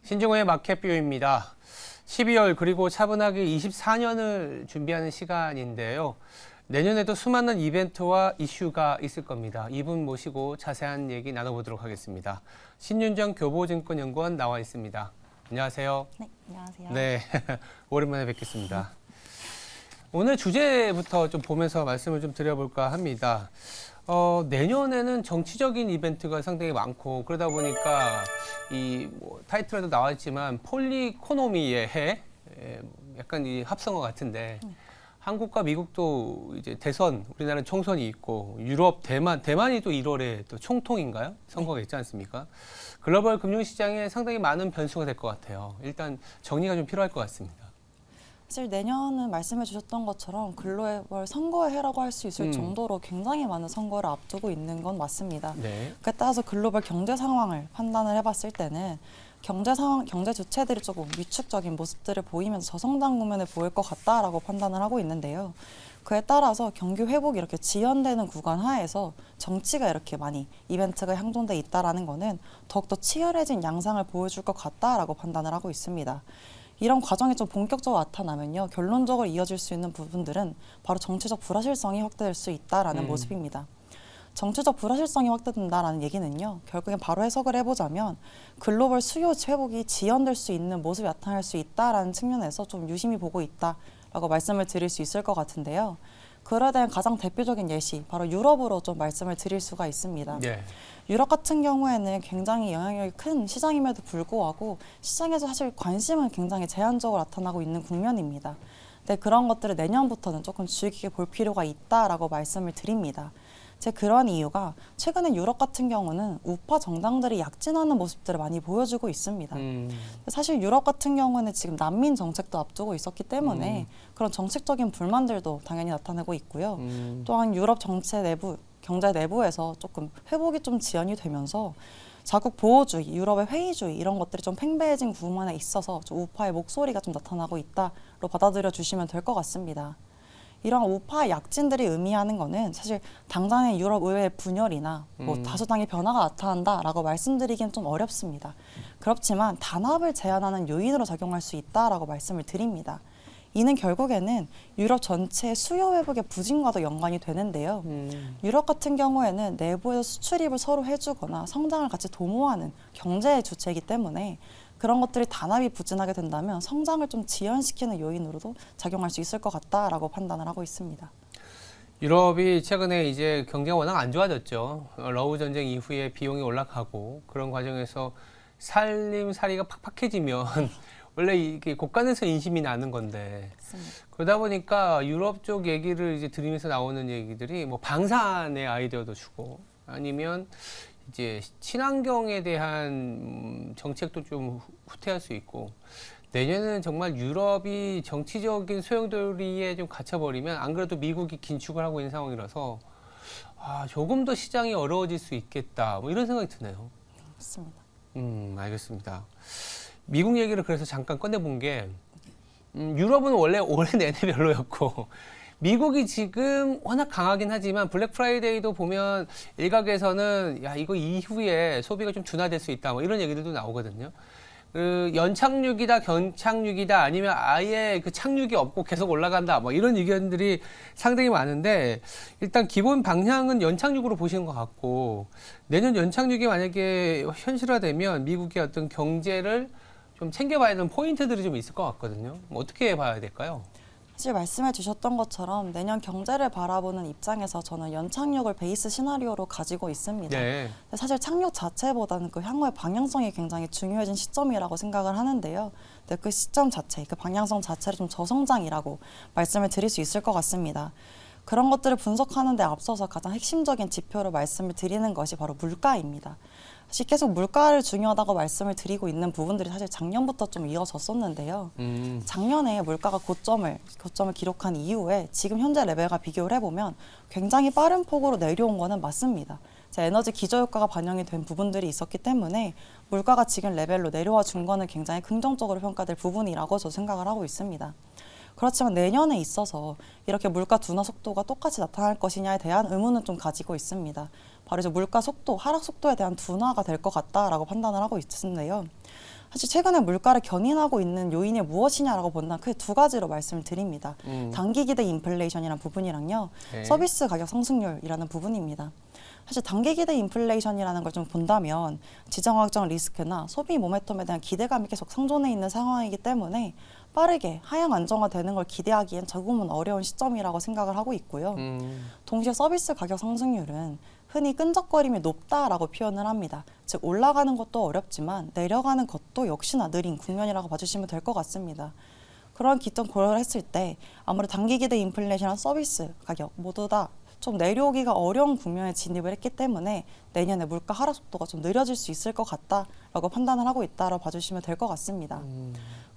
신종호의 마켓뷰입니다. 12월 그리고 차분하게 24년을 준비하는 시간인데요. 내년에도 수많은 이벤트와 이슈가 있을 겁니다. 이분 모시고 자세한 얘기 나눠보도록 하겠습니다. 신윤정 교보증권연구원 나와 있습니다. 안녕하세요. 네, 안녕하세요. 네, 오랜만에 뵙겠습니다. 오늘 주제부터 좀 보면서 말씀을 좀 드려볼까 합니다. 내년에는 정치적인 이벤트가 상당히 많고 그러다 보니까 이 타이틀에도 나와 있지만 폴리코노미의 해, 약간 이 합성어 같은데 한국과 미국도 이제 대선, 우리나라는 총선이 있고 유럽, 대만이 또 1월에 또 총통인가요? 선거가 있지 않습니까? 글로벌 금융시장에 상당히 많은 변수가 될 것 같아요. 일단 정리가 좀 필요할 것 같습니다. 사실 내년은 말씀해 주셨던 것처럼 글로벌 선거의 해라고 할 수 있을 정도로 굉장히 많은 선거를 앞두고 있는 건 맞습니다. 네. 그에 따라서 글로벌 경제 상황을 판단을 해봤을 때는 경제 주체들이 조금 위축적인 모습들을 보이면서 저성장 국면을 보일 것 같다라고 판단을 하고 있는데요. 그에 따라서 경기 회복이 이렇게 지연되는 구간 하에서 정치가 이렇게 많이 이벤트가 향동돼 있다라는 거는 더욱더 치열해진 양상을 보여줄 것 같다라고 판단을 하고 있습니다. 이런 과정이 좀 본격적으로 나타나면요, 결론적으로 이어질 수 있는 부분들은 바로 정치적 불확실성이 확대될 수 있다라는 모습입니다. 정치적 불확실성이 확대된다라는 얘기는요, 결국엔 바로 해석을 해보자면 글로벌 수요 회복이 지연될 수 있는 모습이 나타날 수 있다라는 측면에서 좀 유심히 보고 있다라고 말씀을 드릴 수 있을 것 같은데요. 그에 대한 가장 대표적인 예시, 바로 유럽으로 좀 말씀을 드릴 수가 있습니다. 네. 유럽 같은 경우에는 굉장히 영향력이 큰 시장임에도 불구하고 시장에서 사실 관심은 굉장히 제한적으로 나타나고 있는 국면입니다. 근데 그런 것들을 내년부터는 조금 주의 깊게 볼 필요가 있다라고 말씀을 드립니다. 제 그런 이유가 최근에 유럽 같은 경우는 우파 정당들이 약진하는 모습들을 많이 보여주고 있습니다. 사실 유럽 같은 경우는 지금 난민 정책도 앞두고 있었기 때문에 그런 정책적인 불만들도 당연히 나타나고 있고요. 또한 유럽 경제 내부에서 조금 회복이 좀 지연이 되면서 자국 보호주의, 유럽의 회의주의 이런 것들이 좀 팽배해진 구간에 있어서 좀 우파의 목소리가 좀 나타나고 있다로 받아들여 주시면 될 것 같습니다. 이런 우파 약진들이 의미하는 거는 사실 당장의 유럽 의회 분열이나 다수당의 변화가 나타난다라고 말씀드리기는 좀 어렵습니다. 그렇지만 단합을 제한하는 요인으로 작용할 수 있다라고 말씀을 드립니다. 이는 결국에는 유럽 전체의 수요 회복의 부진과도 연관이 되는데요. 유럽 같은 경우에는 내부에서 수출입을 서로 해주거나 성장을 같이 도모하는 경제의 주체이기 때문에 그런 것들이 단합이 부진하게 된다면 성장을 좀 지연시키는 요인으로도 작용할 수 있을 것 같다라고 판단을 하고 있습니다. 유럽이 최근에 이제 경기가 워낙 안 좋아졌죠. 러우 전쟁 이후에 비용이 올라가고 그런 과정에서 살림살이가 팍팍해지면 원래 이게 곳간에서 인심이 나는 건데 맞습니다. 그러다 보니까 유럽 쪽 얘기를 이제 들으면서 나오는 얘기들이 뭐 방산의 아이디어도 주고 아니면 이제 친환경에 대한 정책도 좀 후퇴할 수 있고 내년에는 정말 유럽이 정치적인 소용돌이에 좀 갇혀버리면 안 그래도 미국이 긴축을 하고 있는 상황이라서 조금 더 시장이 어려워질 수 있겠다 뭐 이런 생각이 드네요. 맞습니다. 알겠습니다. 미국 얘기를 그래서 잠깐 꺼내본 게 유럽은 원래 올해 내내 별로였고 미국이 지금 워낙 강하긴 하지만 블랙 프라이데이도 보면 일각에서는 야 이거 이후에 소비가 좀 둔화될 수 있다 뭐 이런 얘기들도 나오거든요. 그 연착륙이다 견착륙이다 아니면 아예 그 착륙이 없고 계속 올라간다 뭐 이런 의견들이 상당히 많은데 일단 기본 방향은 연착륙으로 보시는 것 같고 내년 연착륙이 만약에 현실화되면 미국의 어떤 경제를 좀 챙겨봐야 되는 포인트들이 좀 있을 것 같거든요. 뭐 어떻게 봐야 될까요? 사실 말씀해 주셨던 것처럼 내년 경제를 바라보는 입장에서 저는 연착륙을 베이스 시나리오로 가지고 있습니다. 네. 근데 사실 착륙 자체보다는 그 향후의 방향성이 굉장히 중요해진 시점이라고 생각을 하는데요. 근데 그 시점 자체, 그 방향성 자체를 좀 저성장이라고 말씀을 드릴 수 있을 것 같습니다. 그런 것들을 분석하는 데 앞서서 가장 핵심적인 지표로 말씀을 드리는 것이 바로 물가입니다. 사실 계속 물가를 중요하다고 말씀을 드리고 있는 부분들이 사실 작년부터 좀 이어졌었는데요. 작년에 물가가 고점을 기록한 이후에 지금 현재 레벨과 비교를 해보면 굉장히 빠른 폭으로 내려온 거는 맞습니다. 에너지 기저효과가 반영이 된 부분들이 있었기 때문에 물가가 지금 레벨로 내려와 준 거는 굉장히 긍정적으로 평가될 부분이라고 저 생각을 하고 있습니다. 그렇지만 내년에 있어서 이렇게 물가 둔화 속도가 똑같이 나타날 것이냐에 대한 의문은 좀 가지고 있습니다. 바로 이제 물가 속도, 하락 속도에 대한 둔화가 될 것 같다라고 판단을 하고 있는데요. 사실 최근에 물가를 견인하고 있는 요인이 무엇이냐라고 본다면 크게 두 가지로 말씀을 드립니다. 단기 기대 인플레이션이라는 부분이랑요. 네. 서비스 가격 상승률이라는 부분입니다. 사실 단기 기대 인플레이션이라는 걸 좀 본다면 지정학적 리스크나 소비 모멘텀에 대한 기대감이 계속 상존해 있는 상황이기 때문에 빠르게 하향 안정화되는 걸 기대하기엔 조금은 어려운 시점이라고 생각을 하고 있고요. 동시에 서비스 가격 상승률은 흔히 끈적거림이 높다라고 표현을 합니다. 즉 올라가는 것도 어렵지만 내려가는 것도 역시나 느린 국면이라고 봐주시면 될 것 같습니다. 그런 기점 고려를 했을 때 아무래도 단기 기대 인플레이션이나 서비스 가격 모두 다 좀 내려오기가 어려운 국면에 진입을 했기 때문에 내년에 물가 하락 속도가 좀 느려질 수 있을 것 같다라고 판단을 하고 있다라고 봐주시면 될 것 같습니다.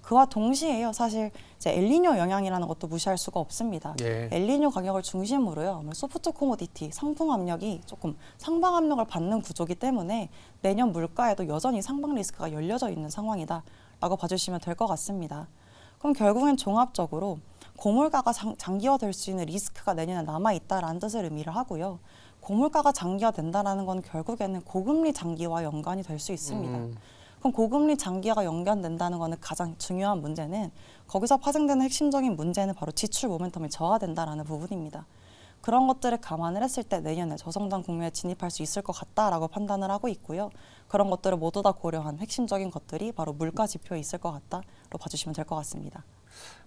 그와 동시에요. 사실 이제 엘니뇨 영향이라는 것도 무시할 수가 없습니다. 예. 엘니뇨 가격을 중심으로요. 소프트 코모디티, 상품 압력이 조금 상방 압력을 받는 구조이기 때문에 내년 물가에도 여전히 상방 리스크가 열려져 있는 상황이다라고 봐주시면 될 것 같습니다. 그럼 결국엔 종합적으로 고물가가 장기화될 수 있는 리스크가 내년에 남아있다라는 뜻을 의미를 하고요. 고물가가 장기화된다는 건 결국에는 고금리 장기화 연관이 될 수 있습니다. 그럼 고금리 장기화가 연관된다는 거는 가장 중요한 문제는 거기서 파생되는 핵심적인 문제는 바로 지출 모멘텀이 저하된다라는 부분입니다. 그런 것들을 감안을 했을 때 내년에 저성장 국면에 진입할 수 있을 것 같다라고 판단을 하고 있고요. 그런 것들을 모두 다 고려한 핵심적인 것들이 바로 물가 지표에 있을 것 같다로 봐주시면 될 것 같습니다.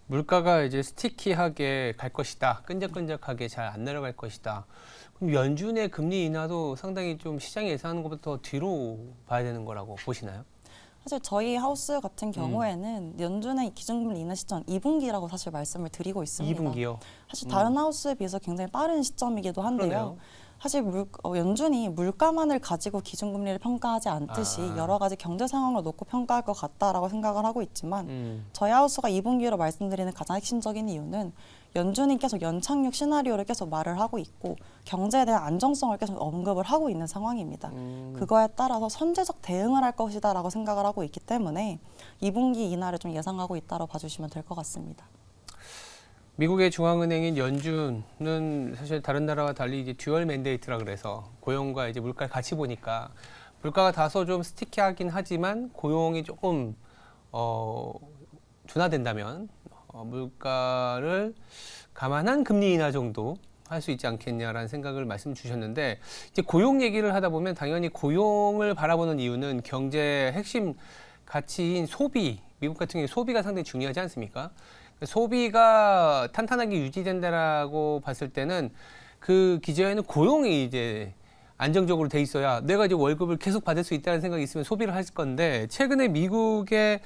물가가 이제 스티키하게 갈 것이다. 끈적끈적하게 잘 안 내려갈 것이다. 그럼 연준의 금리 인하도 상당히 좀 시장이 예상하는 것보다 더 뒤로 봐야 되는 거라고 보시나요? 사실 저희 하우스 같은 경우에는 연준의 기준금리 인하 시점 2분기라고 사실 말씀을 드리고 있습니다. 2분기요? 사실 다른 하우스에 비해서 굉장히 빠른 시점이기도 한데요. 그러네요. 사실 연준이 물가만을 가지고 기준금리를 평가하지 않듯이 여러 가지 경제 상황을 놓고 평가할 것 같다라고 생각을 하고 있지만 저희 하우스가 2분기로 말씀드리는 가장 핵심적인 이유는 연준이 계속 연착륙 시나리오를 계속 말을 하고 있고 경제에 대한 안정성을 계속 언급을 하고 있는 상황입니다. 그거에 따라서 선제적 대응을 할 것이다라고 생각을 하고 있기 때문에 2분기 인하를 좀 예상하고 있다고 봐주시면 될 것 같습니다. 미국의 중앙은행인 연준은 사실 다른 나라와 달리 이제 듀얼 맨데이트라 그래서 고용과 이제 물가를 같이 보니까 물가가 다소 좀 스티키하긴 하지만 고용이 조금 둔화된다면 물가를 감안한 금리 인하 정도 할 수 있지 않겠냐라는 생각을 말씀 주셨는데 이제 고용 얘기를 하다 보면 당연히 고용을 바라보는 이유는 경제의 핵심 가치인 소비, 미국 같은 경우에 소비가 상당히 중요하지 않습니까? 소비가 탄탄하게 유지된다라고 봤을 때는 그 기저에는 고용이 이제 안정적으로 돼 있어야 내가 이제 월급을 계속 받을 수 있다는 생각이 있으면 소비를 할 건데 최근에 미국의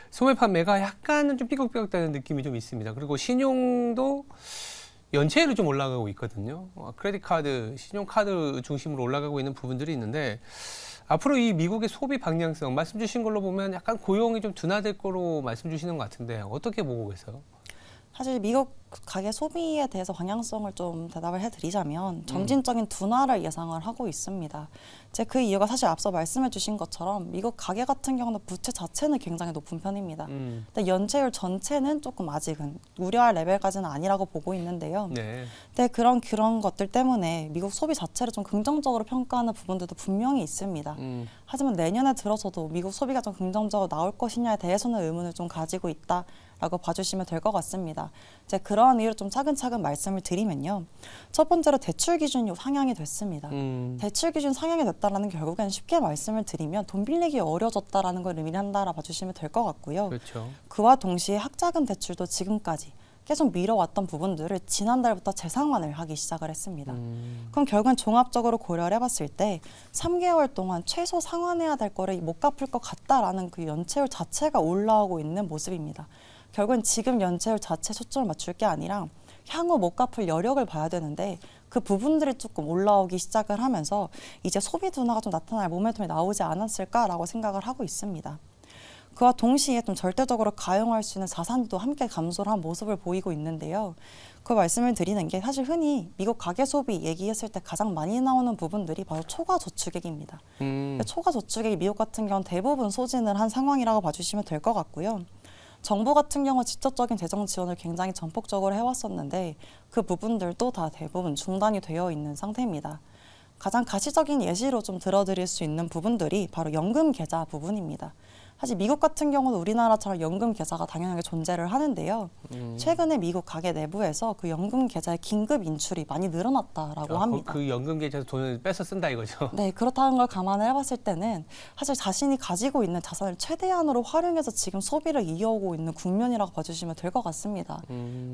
소매 판매가 약간은 좀 삐걱삐걱다는 느낌이 좀 있습니다. 그리고 신용도 연체율이 좀 올라가고 있거든요. 크레딧 카드, 신용카드 중심으로 올라가고 있는 부분들이 있는데 앞으로 이 미국의 소비 방향성 말씀 주신 걸로 보면 약간 고용이 좀 둔화될 거로 말씀 주시는 것 같은데 어떻게 보고 계세요? 사실 미국 가계 소비에 대해서 방향성을 좀 대답을 해드리자면 점진적인 둔화를 예상을 하고 있습니다. 제 그 이유가 사실 앞서 말씀해 주신 것처럼 미국 가계 같은 경우는 부채 자체는 굉장히 높은 편입니다. 근데 연체율 전체는 조금 아직은 우려할 레벨까지는 아니라고 보고 있는데요. 네. 근데 그런 것들 때문에 미국 소비 자체를 좀 긍정적으로 평가하는 부분들도 분명히 있습니다. 하지만 내년에 들어서도 미국 소비가 좀 긍정적으로 나올 것이냐에 대해서는 의문을 좀 가지고 있다라고 봐주시면 될 것 같습니다. 이제 그러한 이유로 좀 차근차근 말씀을 드리면요. 첫 번째로 대출 기준이 상향이 됐습니다. 대출 기준 상향이 됐다라는 결국엔 쉽게 말씀을 드리면 돈 빌리기 어려워졌다라는 걸 의미한다라 봐주시면 될 것 같고요. 그렇죠. 그와 동시에 학자금 대출도 지금까지 계속 미뤄왔던 부분들을 지난달부터 재상환을 하기 시작을 했습니다. 그럼 결국엔 종합적으로 고려를 해봤을 때 3개월 동안 최소 상환해야 될 거를 못 갚을 것 같다라는 그 연체율 자체가 올라오고 있는 모습입니다. 결국엔 지금 연체율 자체 초점을 맞출 게 아니라 향후 못 갚을 여력을 봐야 되는데 그 부분들이 조금 올라오기 시작을 하면서 이제 소비 둔화가 좀 나타날 모멘텀이 나오지 않았을까라고 생각을 하고 있습니다. 그와 동시에 좀 절대적으로 가용할 수 있는 자산도 함께 감소를 한 모습을 보이고 있는데요. 그 말씀을 드리는 게 사실 흔히 미국 가계 소비 얘기했을 때 가장 많이 나오는 부분들이 바로 초과 저축액입니다. 초과 저축액이 미국 같은 경우는 대부분 소진을 한 상황이라고 봐주시면 될 것 같고요. 정부 같은 경우 직접적인 재정 지원을 굉장히 전폭적으로 해왔었는데 그 부분들도 다 대부분 중단이 되어 있는 상태입니다. 가장 가시적인 예시로 좀 들어드릴 수 있는 부분들이 바로 연금 계좌 부분입니다. 사실 미국 같은 경우는 우리나라처럼 연금 계좌가 당연하게 존재를 하는데요. 최근에 미국 가계 내부에서 그 연금 계좌의 긴급 인출이 많이 늘어났다라고 합니다. 그 연금 계좌에서 돈을 뺏어 쓴다 이거죠. 네, 그렇다는 걸 감안을 해봤을 때는 사실 자신이 가지고 있는 자산을 최대한으로 활용해서 지금 소비를 이어오고 있는 국면이라고 봐주시면 될 것 같습니다.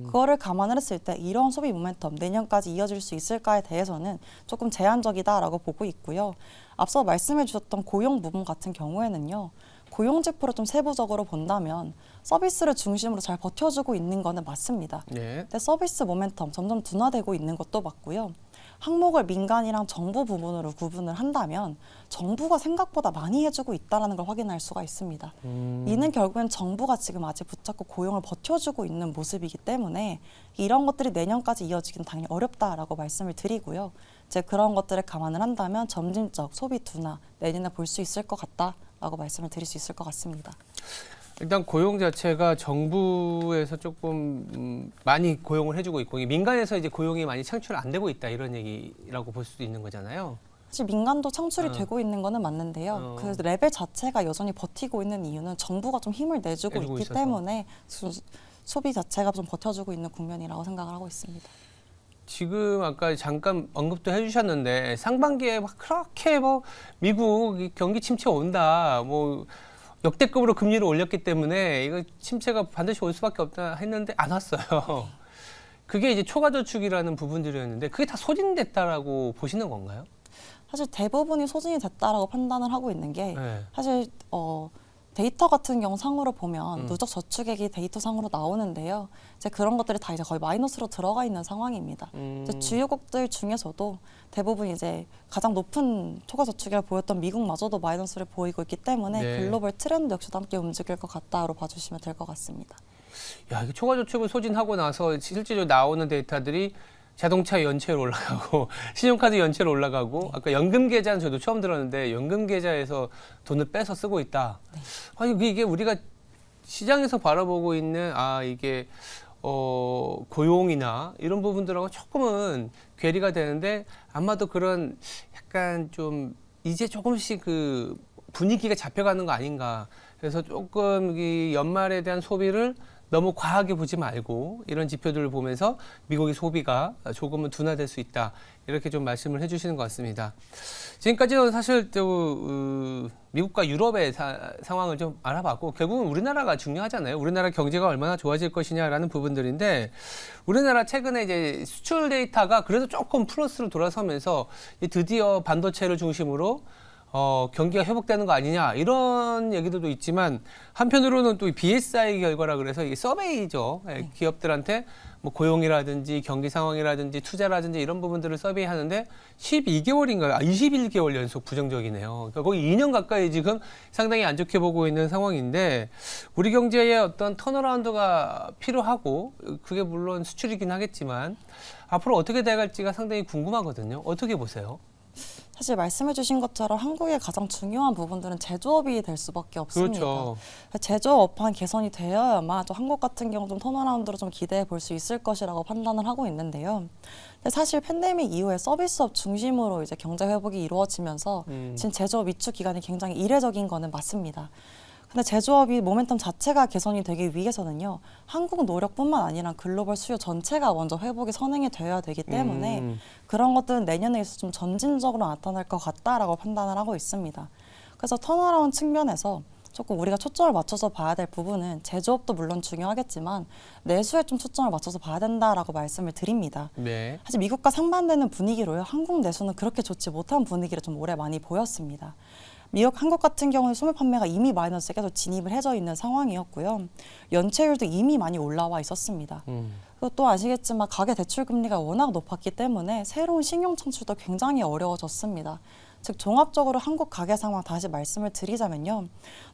그거를 감안을 했을 때 이런 소비 모멘텀 내년까지 이어질 수 있을까에 대해서는 조금 제한적이다라고 보고 있고요. 앞서 말씀해 주셨던 고용 부분 같은 경우에는요. 고용 지표를 좀 세부적으로 본다면 서비스를 중심으로 잘 버텨주고 있는 거는 맞습니다. 네. 근데 서비스 모멘텀 점점 둔화되고 있는 것도 맞고요. 항목을 민간이랑 정부 부분으로 구분을 한다면 정부가 생각보다 많이 해주고 있다는 걸 확인할 수가 있습니다. 이는 결국엔 정부가 지금 아직 붙잡고 고용을 버텨주고 있는 모습이기 때문에 이런 것들이 내년까지 이어지기는 당연히 어렵다라고 말씀을 드리고요. 이제 그런 것들을 감안을 한다면 점진적 소비 둔화 내년에 볼 수 있을 것 같다라고 말씀을 드릴 수 있을 것 같습니다. 일단 고용 자체가 정부에서 조금 많이 고용을 해주고 있고 민간에서 이제 고용이 많이 창출 안 되고 있다 이런 얘기라고 볼 수도 있는 거잖아요. 사실 민간도 창출이 되고 있는 거는 맞는데요. 그 레벨 자체가 여전히 버티고 있는 이유는 정부가 좀 힘을 내주고 있기 있어서. 때문에 소비 자체가 좀 버텨주고 있는 국면이라고 생각을 하고 있습니다. 지금 아까 잠깐 언급도 해주셨는데 상반기에 막 그렇게 뭐 미국 이 경기 침체 온다 뭐 역대급으로 금리를 올렸기 때문에 이거 침체가 반드시 올 수밖에 없다 했는데 안 왔어요. 그게 이제 초과 저축이라는 부분들이었는데 그게 다 소진됐다라고 보시는 건가요? 사실 대부분이 소진이 됐다라고 판단을 하고 있는 게 네. 사실 데이터 같은 경우 상으로 보면 누적 저축액이 데이터 상으로 나오는데요. 이제 그런 것들이 다 이제 거의 마이너스로 들어가 있는 상황입니다. 이제 주요국들 중에서도 대부분 이제 가장 높은 초과 저축액을 보였던 미국마저도 마이너스를 보이고 있기 때문에 네. 글로벌 트렌드 역시도 함께 움직일 것 같다로 봐주시면 될 것 같습니다. 야, 이게 초과 저축을 소진하고 나서 실제로 나오는 데이터들이 자동차 연체율 올라가고 신용카드 연체율 올라가고 아까 연금 계좌는 저도 처음 들었는데 연금 계좌에서 돈을 빼서 쓰고 있다. 아니 이게 우리가 시장에서 바라보고 있는 이게 고용이나 이런 부분들하고 조금은 괴리가 되는데 아마도 그런 약간 좀 이제 조금씩 그 분위기가 잡혀가는 거 아닌가. 그래서 조금 이 연말에 대한 소비를 너무 과하게 보지 말고 이런 지표들을 보면서 미국의 소비가 조금은 둔화될 수 있다. 이렇게 좀 말씀을 해주시는 것 같습니다. 지금까지는 사실 또 미국과 유럽의 상황을 좀 알아봤고 결국은 우리나라가 중요하잖아요. 우리나라 경제가 얼마나 좋아질 것이냐라는 부분들인데 우리나라 최근에 이제 수출 데이터가 그래도 조금 플러스로 돌아서면서 드디어 반도체를 중심으로 경기가 회복되는 거 아니냐 이런 얘기들도 있지만 한편으로는 또 BSI 결과라 그래서 이게 서베이죠. 기업들한테 뭐 고용이라든지 경기 상황이라든지 투자라든지 이런 부분들을 서베이하는데 12개월인가요? 21개월 연속 부정적이네요. 그러니까 거의 2년 가까이 지금 상당히 안 좋게 보고 있는 상황인데 우리 경제의 어떤 턴어라운드가 필요하고 그게 물론 수출이긴 하겠지만 앞으로 어떻게 돼갈지가 상당히 궁금하거든요. 어떻게 보세요? 사실 말씀해 주신 것처럼 한국의 가장 중요한 부분들은 제조업이 될 수밖에 없습니다. 그렇죠. 제조업 업황 개선이 되어야만 또 한국 같은 경우 좀 턴어라운드로 좀 기대해 볼 수 있을 것이라고 판단을 하고 있는데요. 근데 사실 팬데믹 이후에 서비스업 중심으로 이제 경제 회복이 이루어지면서 지금 제조업 위축 기간이 굉장히 이례적인 거는 맞습니다. 근데 제조업이 모멘텀 자체가 개선이 되기 위해서는요. 한국 노력뿐만 아니라 글로벌 수요 전체가 먼저 회복이 선행이 되어야 되기 때문에 그런 것들은 내년에 있어서 좀 점진적으로 나타날 것 같다라고 판단을 하고 있습니다. 그래서 턴어라운드 측면에서 조금 우리가 초점을 맞춰서 봐야 될 부분은 제조업도 물론 중요하겠지만 내수에 좀 초점을 맞춰서 봐야 된다라고 말씀을 드립니다. 네. 사실 미국과 상반되는 분위기로요. 한국 내수는 그렇게 좋지 못한 분위기를 좀 올해 많이 보였습니다. 한국 같은 경우는 소매 판매가 이미 마이너스에 계속 진입을 해져 있는 상황이었고요. 연체율도 이미 많이 올라와 있었습니다. 그리고 또 아시겠지만 가계 대출 금리가 워낙 높았기 때문에 새로운 신용 창출도 굉장히 어려워졌습니다. 즉 종합적으로 한국 가계 상황 다시 말씀을 드리자면요.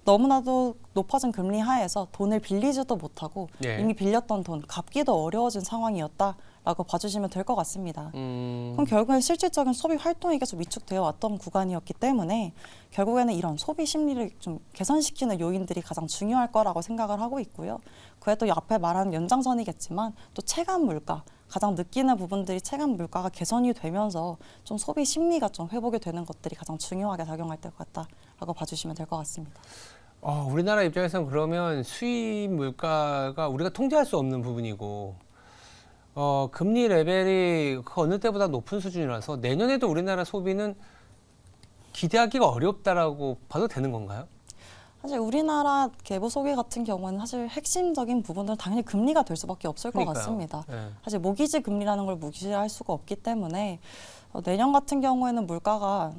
너무나도 높아진 금리 하에서 돈을 빌리지도 못하고 네. 이미 빌렸던 돈 갚기도 어려워진 상황이었다라고 봐주시면 될 것 같습니다. 그럼 결국엔 실질적인 소비 활동이 계속 위축되어 왔던 구간이었기 때문에 결국에는 이런 소비 심리를 좀 개선시키는 요인들이 가장 중요할 거라고 생각을 하고 있고요. 그에 또 앞에 말한 연장선이겠지만 또 체감 물가 가장 느끼는 부분들이 체감 물가가 개선이 되면서 좀 소비 심리가 좀 회복이 되는 것들이 가장 중요하게 작용할 것 같다라고 봐주시면 될 것 같습니다. 우리나라 입장에서는 그러면 수입 물가가 우리가 통제할 수 없는 부분이고, 금리 레벨이 그 어느 때보다 높은 수준이라서 내년에도 우리나라 소비는 기대하기가 어렵다라고 봐도 되는 건가요? 사실 우리나라 개보 소비 같은 경우는 사실 핵심적인 부분들은 당연히 금리가 될 수밖에 없을 것 그러니까요. 같습니다. 네. 사실 모기지 금리라는 걸 무시할 수가 없기 때문에 내년 같은 경우에는 물가가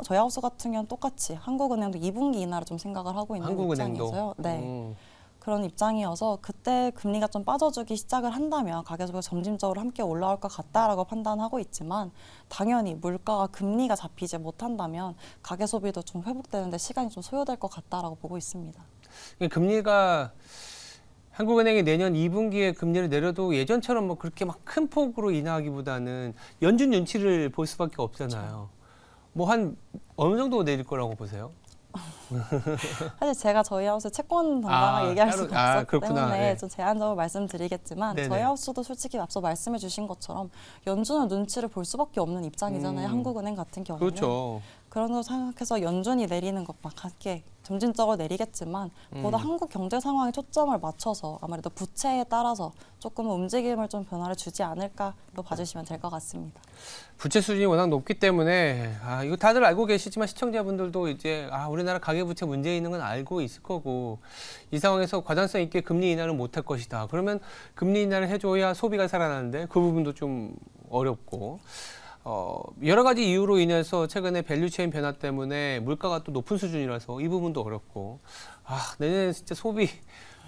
저희 하우스 같은 경우는 똑같이 한국은행도 2분기 이나를 좀 생각을 하고 있는 한국은행도. 입장이어서요. 네. 그런 입장이어서 그때 금리가 좀 빠져주기 시작을 한다면 가계소비가 점진적으로 함께 올라올 것 같다라고 판단하고 있지만 당연히 물가와 금리가 잡히지 못한다면 가계소비도 좀 회복되는데 시간이 좀 소요될 것 같다라고 보고 있습니다. 금리가 한국은행이 내년 2분기에 금리를 내려도 예전처럼 뭐 그렇게 막 큰 폭으로 인하하기보다는 연준 눈치를 볼 수밖에 없잖아요. 뭐 한 어느 정도 내릴 거라고 보세요? 사실 제가 저희 하우스 채권 당장을 얘기할 따로- 수가 없었기 그렇구나. 때문에 네. 좀 제한적으로 말씀드리겠지만 네네. 저희 하우스도 솔직히 앞서 말씀해 주신 것처럼 연준의 눈치를 볼 수밖에 없는 입장이잖아요. 한국은행 같은 경우는. 그렇죠. 그런 걸 생각해서 연준이 내리는 것만 함께 점진적으로 내리겠지만 보다 한국 경제 상황에 초점을 맞춰서 아무래도 부채에 따라서 조금 움직임을 좀 변화를 주지 않을까로 봐주시면 될 것 같습니다. 부채 수준이 워낙 높기 때문에 이거 다들 알고 계시지만 시청자분들도 이제 우리나라 가계부채 문제 있는 건 알고 있을 거고 이 상황에서 과장성 있게 금리 인하를 못할 것이다. 그러면 금리 인하를 해줘야 소비가 살아나는데 그 부분도 좀 어렵고 여러 가지 이유로 인해서 최근에 밸류체인 변화 때문에 물가가 또 높은 수준이라서 이 부분도 어렵고 내년에 진짜 소비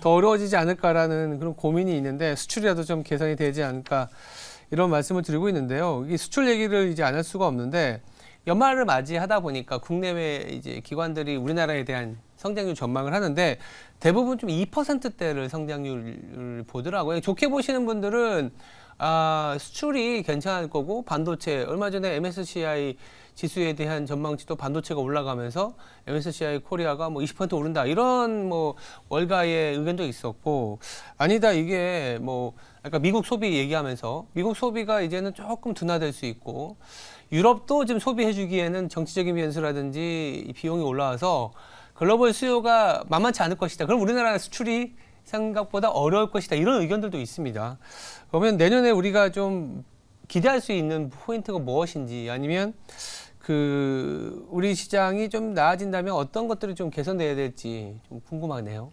더 어려워지지 않을까라는 그런 고민이 있는데 수출이라도 좀 개선이 되지 않을까 이런 말씀을 드리고 있는데요. 이 수출 얘기를 이제 안 할 수가 없는데 연말을 맞이하다 보니까 국내외 이제 기관들이 우리나라에 대한 성장률 전망을 하는데 대부분 좀 2%대를 성장률을 보더라고요. 좋게 보시는 분들은 수출이 괜찮을 거고 반도체 얼마 전에 MSCI 지수에 대한 전망치도 반도체가 올라가면서 MSCI 코리아가 뭐 20% 오른다 이런 뭐 월가의 의견도 있었고 아니다 이게 뭐 아까 미국 소비 얘기하면서 미국 소비가 이제는 조금 둔화될 수 있고 유럽도 지금 소비해주기에는 정치적인 변수라든지 비용이 올라와서 글로벌 수요가 만만치 않을 것이다. 그럼 우리나라 수출이 생각보다 어려울 것이다. 이런 의견들도 있습니다. 그러면 내년에 우리가 좀 기대할 수 있는 포인트가 무엇인지 아니면 우리 시장이 좀 나아진다면 어떤 것들이 좀 개선돼야 될지 좀 궁금하네요.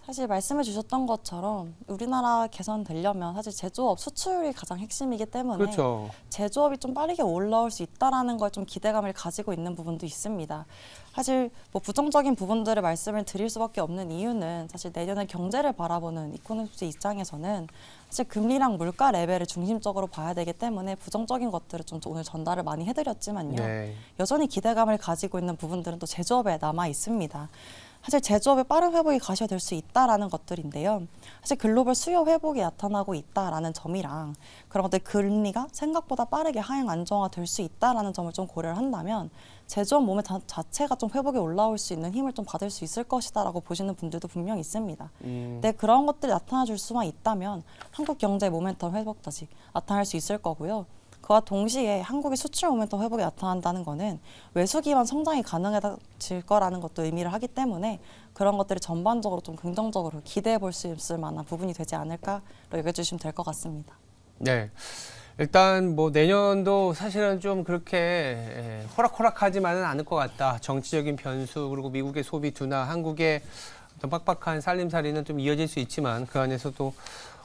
사실 말씀해 주셨던 것처럼 우리나라 개선되려면 사실 제조업 수출이 가장 핵심이기 때문에 그렇죠. 제조업이 좀 빠르게 올라올 수 있다라는 걸 좀 기대감을 가지고 있는 부분도 있습니다. 사실 뭐 부정적인 부분들을 말씀을 드릴 수밖에 없는 이유는 사실 내년에 경제를 바라보는 이코노미스트 입장에서는 사실 금리랑 물가 레벨을 중심적으로 봐야 되기 때문에 부정적인 것들을 좀 오늘 전달을 많이 해드렸지만요. 네. 여전히 기대감을 가지고 있는 부분들은 또 제조업에 남아 있습니다. 사실 제조업의 빠른 회복이 가셔될 수 있다라는 것들인데요. 사실 글로벌 수요 회복이 나타나고 있다라는 점이랑 그런 것들 금리가 생각보다 빠르게 하향 안정화될 수 있다라는 점을 좀 고려를 한다면 제조업 몸의 자체가 좀 회복에 올라올 수 있는 힘을 좀 받을 수 있을 것이다라고 보시는 분들도 분명히 있습니다. 근데 그런 것들이 나타나 줄 수만 있다면 한국 경제의 모멘텀 회복까지 나타날 수 있을 거고요. 그와 동시에 한국의 수출 모멘텀 회복이 나타난다는 것은 외수 기반 성장이 가능해질 거라는 것도 의미를 하기 때문에 그런 것들이 전반적으로 좀 긍정적으로 기대해 볼 수 있을 만한 부분이 되지 않을까로 여겨주시면 될 것 같습니다. 네. 일단 뭐 내년도 사실은 좀 그렇게 호락호락하지만은 않을 것 같다. 정치적인 변수 그리고 미국의 소비 둔화, 한국의 어떤 빡빡한 살림살이는 좀 이어질 수 있지만 그 안에서도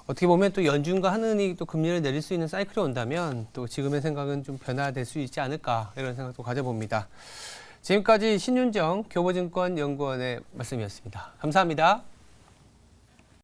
어떻게 보면 또 연준과 하느니 또 금리를 내릴 수 있는 사이클이 온다면 또 지금의 생각은 좀 변화될 수 있지 않을까 이런 생각도 가져봅니다. 지금까지 신윤정 교보증권 연구원의 말씀이었습니다. 감사합니다.